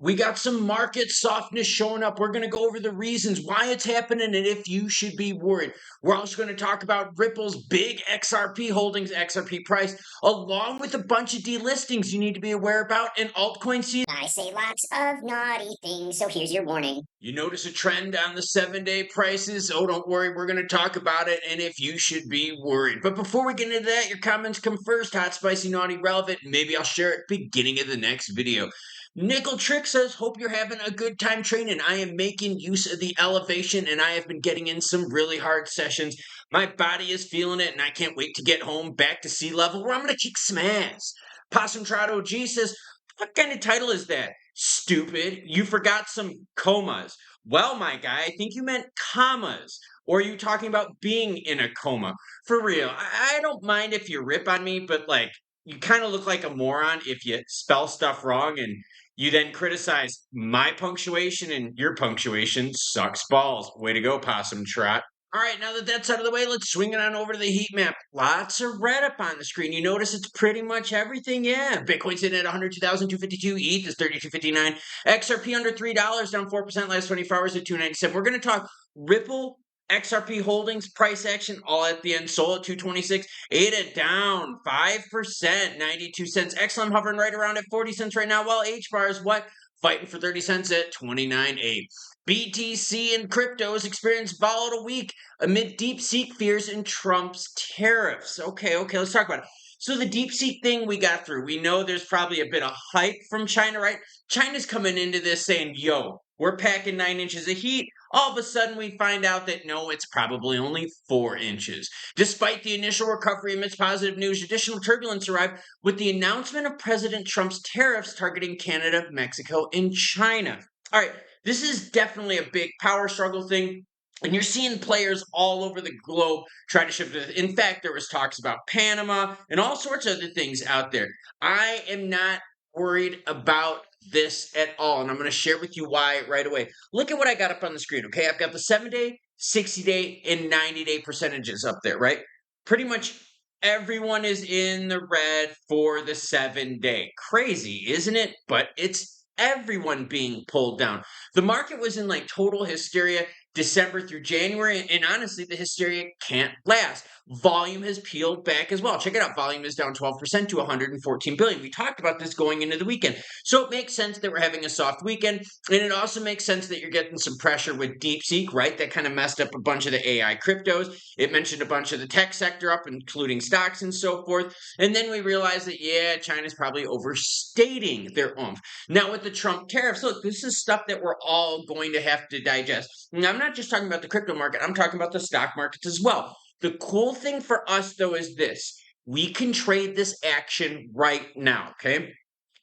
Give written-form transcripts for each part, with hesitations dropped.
We got some market softness showing up. We're going to go over the reasons why it's happening and if you should be worried. We're also going to talk about Ripple's big XRP holdings, XRP price, along with a bunch of delistings you need to be aware about and altcoin season. I say lots of naughty things, so here's your warning. You notice a trend on the 7-day prices? Oh, don't worry, we're going to talk about it and if you should be worried. But before we get into that, your comments come first. Hot, spicy, naughty, relevant. Maybe I'll share it beginning of the next video. Nickel Trick says, hope you're having a good time training. I am making use of the elevation and I have been getting in some really hard sessions. My body is feeling it and I can't wait to get home back to sea level where I'm going to kick some ass. Possum Trotto G says, what kind of title is that? Stupid. You forgot some comas. Well, my guy, I think you meant commas. Or are you talking about being in a coma? For real, I don't mind if you rip on me, but like, you kind of look like a moron if you spell stuff wrong and you then criticize my punctuation and your punctuation sucks balls. Way to go, Possum Trot. All right, now that that's out of the way, let's swing it on over to the heat map. Lots of red up on the screen. You notice it's pretty much everything. Yeah, Bitcoin's sitting at 102,252. ETH is 32.59. XRP under $3, down 4% last 24 hours at 297. We're going to talk Ripple, XRP holdings, price action, all at the end. Sol at 226. ADA down 5%, 92 cents. XLM hovering right around at 40 cents right now, while HBAR is what? Fighting for 30 cents at 29.8. BTC and cryptos experienced volatile week amid deep-seek fears and Trump's tariffs. Okay, let's talk about it. So the deep-seek thing we got through. We know there's probably a bit of hype from China, right? China's coming into this saying, yo, we're packing 9 inches of heat. All of a sudden, we find out that no, it's probably only 4 inches. Despite the initial recovery amidst positive news, additional turbulence arrived with the announcement of President Trump's tariffs targeting Canada, Mexico, and China. All right, this is definitely a big power struggle thing. And you're seeing players all over the globe try to shift it. In fact, there was talks about Panama and all sorts of other things out there. I am not worried about this at all, and I'm going to share with you why right away. Look at what I got up on the screen, okay? I've got the 7-day, 60-day, and 90-day percentages up there, right? Pretty much everyone is in the red for the 7-day. Crazy, isn't it? But it's everyone being pulled down. The market was in like total hysteria December through January, and honestly, the hysteria can't last. Volume has peeled back as well. Check it out. Volume is down 12% to 114 billion. We talked about this going into the weekend. So it makes sense that we're having a soft weekend, and it also makes sense that you're getting some pressure with DeepSeek, right? That kind of messed up a bunch of the AI cryptos. It mentioned a bunch of the tech sector up, including stocks and so forth. And then we realized that, yeah, China's probably overstating their oomph. Now with the Trump tariffs, look, this is stuff that we're all going to have to digest. Now, I'm not just talking about the crypto market. I'm talking about the stock markets as well. The cool thing for us, though, is this. We can trade this action right now, okay?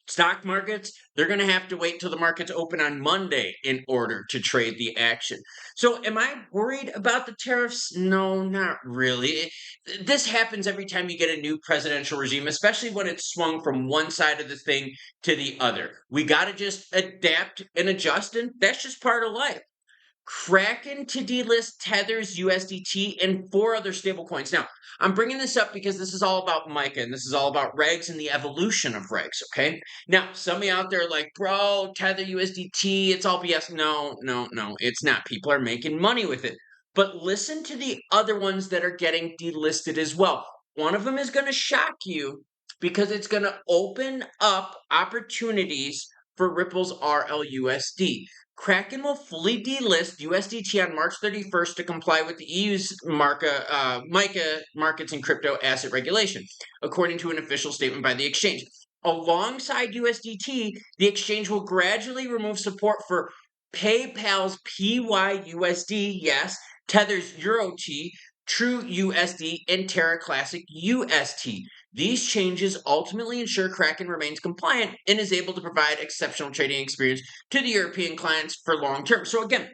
Stock markets, they're going to have to wait till the markets open on Monday in order to trade the action. So am I worried about the tariffs? No, not really. This happens every time you get a new presidential regime, especially when it's swung from one side of the thing to the other. We got to just adapt and adjust, and that's just part of life. Kraken to delist Tether's USDT and 4 other stablecoins. Now, I'm bringing this up because this is all about MiCA and this is all about regs and the evolution of regs, okay? Now, some of you out there are like, bro, Tether USDT, it's all BS. No, it's not. People are making money with it. But listen to the other ones that are getting delisted as well. One of them is going to shock you because it's going to open up opportunities for Ripple's RLUSD. Kraken will fully delist USDT on March 31st to comply with the EU's MiCA markets and crypto asset regulation, according to an official statement by the exchange. Alongside USDT, the exchange will gradually remove support for PayPal's PYUSD, yes, Tether's EuroT, True USD, and Terra Classic UST. These changes ultimately ensure Kraken remains compliant and is able to provide exceptional trading experience to the European clients for long term. So again,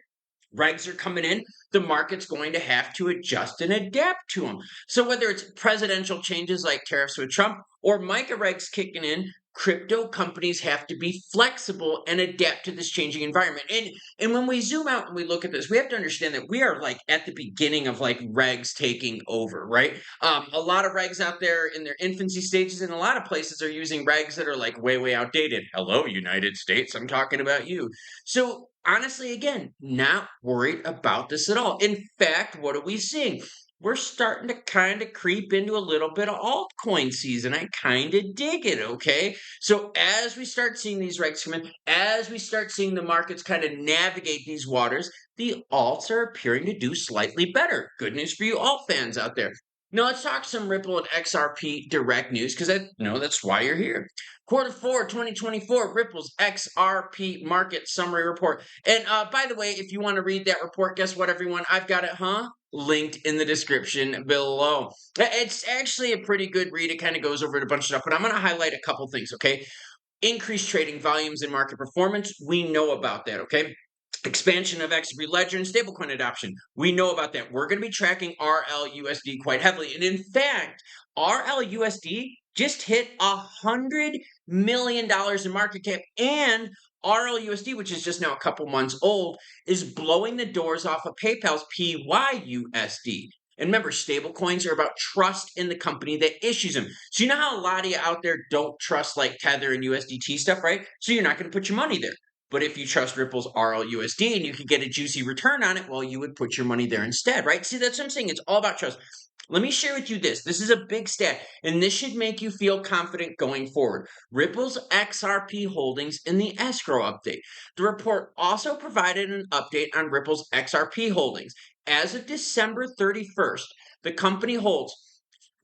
regs are coming in, the market's going to have to adjust and adapt to them. So whether it's presidential changes like tariffs with Trump or MiCA regs kicking in, crypto companies have to be flexible and adapt to this changing environment. And when we zoom out and we look at this, we have to understand that we are like at the beginning of like regs taking over, right? A lot of regs out there in their infancy stages, and a lot of places are using regs that are like way outdated. Hello, United States, I'm talking about you. So honestly, again, not worried about this at all. In fact, what are we seeing? We're starting to kind of creep into a little bit of altcoin season. I kind of dig it, okay? So as we start seeing these regs come in, as we start seeing the markets kind of navigate these waters, the alts are appearing to do slightly better. Good news for you alt fans out there. Now let's talk some Ripple and XRP direct news because I know that's why you're here. Q4 2024, Ripple's XRP market summary report. And by the way, if you want to read that report, guess what, everyone? I've got it, linked in the description below. It's actually a pretty good read. It kind of goes over a bunch of stuff, but I'm going to highlight a couple things, okay? Increased trading volumes and market performance. We know about that, okay? Expansion of XRP ledger and stablecoin adoption. We know about that. We're going to be tracking RLUSD quite heavily. And in fact, RLUSD just hit $100 million in market cap, and RLUSD, which is just now a couple months old, is blowing the doors off of PayPal's PYUSD. And remember, stablecoins are about trust in the company that issues them. So you know how a lot of you out there don't trust like Tether and USDT stuff, right? So you're not going to put your money there. But if you trust Ripple's RLUSD and you could get a juicy return on it, well, you would put your money there instead, right? See, that's what I'm saying. It's all about trust. Let me share with you this. This is a big stat, and this should make you feel confident going forward. Ripple's XRP holdings in the escrow update. The report also provided an update on Ripple's XRP holdings. As of December 31st, the company holds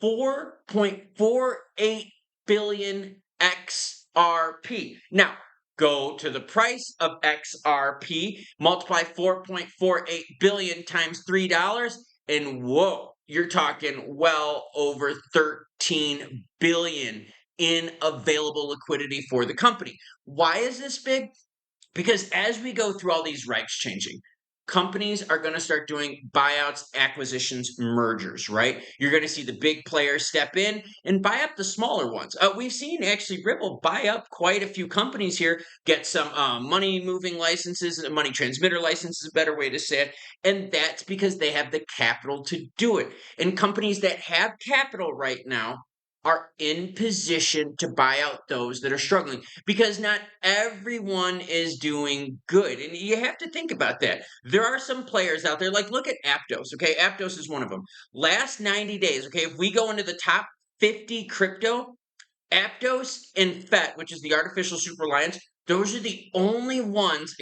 4.48 billion XRP. Now, go to the price of XRP, multiply 4.48 billion times $3, and whoa, you're talking well over 13 billion in available liquidity for the company. Why is this big? Because as we go through all these regs changing, companies are going to start doing buyouts, acquisitions, mergers, right? You're going to see the big players step in and buy up the smaller ones. We've seen actually Ripple buy up quite a few companies here, get some money moving licenses, money transmitter licenses, a better way to say it. And that's because they have the capital to do it. And companies that have capital right now are in position to buy out those that are struggling, because not everyone is doing good. And you have to think about that. There are some players out there, like look at Aptos, okay? Aptos is one of them. Last 90 days, okay, if we go into the top 50 crypto, Aptos and FET, which is the artificial super alliance, those are the only ones,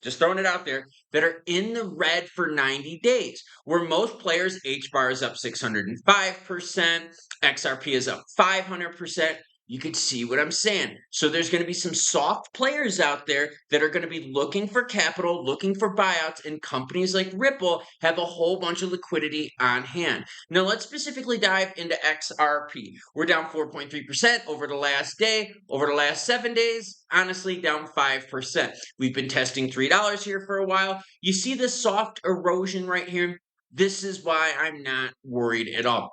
just throwing it out there, that are in the red for 90 days. Where most players, HBAR is up 605%, XRP is up 500%. You could see what I'm saying. So there's going to be some soft players out there that are going to be looking for capital, looking for buyouts, and companies like Ripple have a whole bunch of liquidity on hand. Now let's specifically dive into XRP. We're down 4.3% over the last day. Over the last 7 days, honestly, down 5%. We've been testing $3 here for a while. You see the soft erosion right here? This is why I'm not worried at all.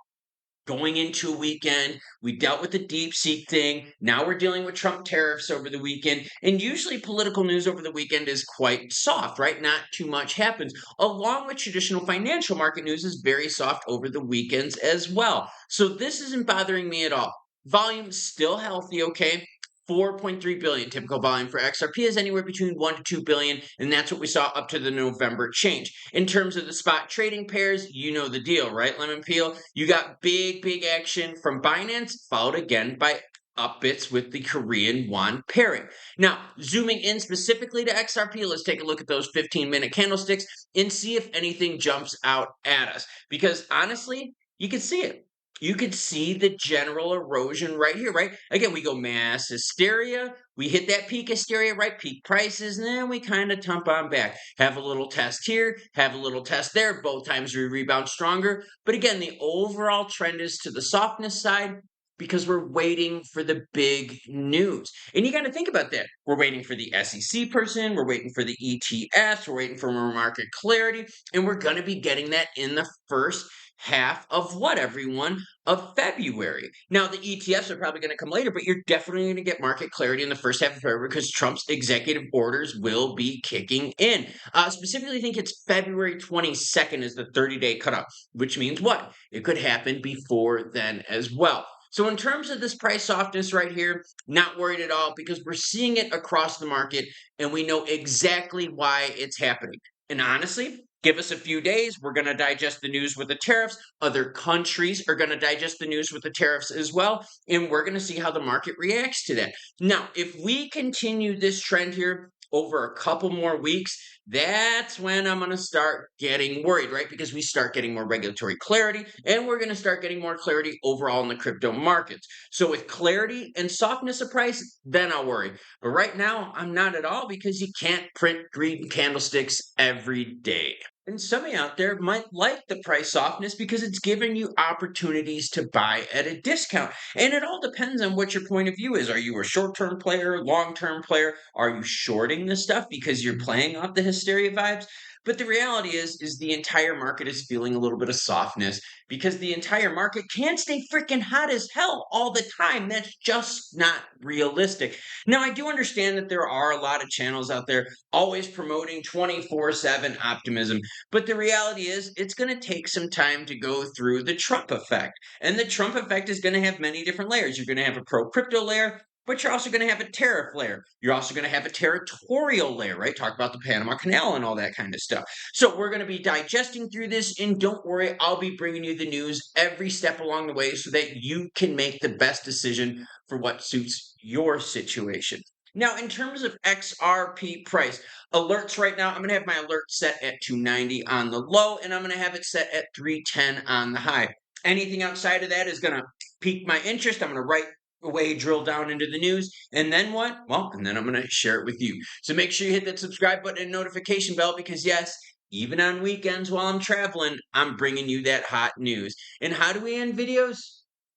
Going into a weekend, we dealt with the DeepSeek thing. Now we're dealing with Trump tariffs over the weekend. And usually political news over the weekend is quite soft, right? Not too much happens. Along with traditional financial market news is very soft over the weekends as well. So this isn't bothering me at all. Volume's still healthy, okay? 4.3 billion. Typical volume for XRP is anywhere between 1 to 2 billion, and that's what we saw up to the November change. In terms of the spot trading pairs, you know the deal, right? Lemon Peel, you got big action from Binance, followed again by up bits with the Korean won pairing. Now, zooming in specifically to XRP, let's take a look at those 15-minute candlesticks and see if anything jumps out at us. Because honestly, you can see it. You could see the general erosion right here, right? Again, we go mass hysteria. We hit that peak hysteria, right? Peak prices, and then we kind of tump on back. Have a little test here, have a little test there. Both times we rebound stronger. But again, the overall trend is to the softness side because we're waiting for the big news. And you got to think about that. We're waiting for the SEC person. We're waiting for the ETFs. We're waiting for more market clarity. And we're going to be getting that in the first half of what, everyone? Of February. Now, the ETFs are probably going to come later, but you're definitely going to get market clarity in the first half of February because Trump's executive orders will be kicking in. Specifically, I think it's February 22nd is the 30-day cutoff, which means what? It could happen before then as well. So in terms of this price softness right here, not worried at all because we're seeing it across the market and we know exactly why it's happening. And honestly, give us a few days. We're going to digest the news with the tariffs. Other countries are going to digest the news with the tariffs as well. And we're going to see how the market reacts to that. Now, if we continue this trend here over a couple more weeks, that's when I'm going to start getting worried, right? Because we start getting more regulatory clarity and we're going to start getting more clarity overall in the crypto markets. So with clarity and softness of price, then I'll worry. But right now, I'm not at all because you can't print green candlesticks every day. And some of you out there might like the price softness because it's giving you opportunities to buy at a discount. And it all depends on what your point of view is. Are you a short-term player, long-term player? Are you shorting this stuff because you're playing off the hysteria vibes? But the reality is the entire market is feeling a little bit of softness because the entire market can't stay freaking hot as hell all the time. That's just not realistic. Now, I do understand that there are a lot of channels out there always promoting 24/7 optimism. But the reality is, it's going to take some time to go through the Trump effect. And the Trump effect is going to have many different layers. You're going to have a pro crypto layer, but you're also going to have a tariff layer. You're also going to have a territorial layer, right? Talk about the Panama Canal and all that kind of stuff. So we're going to be digesting through this. And don't worry, I'll be bringing you the news every step along the way so that you can make the best decision for what suits your situation. Now, in terms of XRP price, alerts right now, I'm going to have my alert set at 290 on the low, and I'm going to have it set at 310 on the high. Anything outside of that is going to pique my interest. I'm going to right away drill down into the news. And then what? Well, and then I'm going to share it with you. So make sure you hit that subscribe button and notification bell because, yes, even on weekends while I'm traveling, I'm bringing you that hot news. And how do we end videos?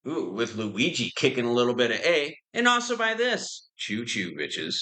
Ooh, with Luigi kicking a little bit of A, and also by this. Choo choo, bitches.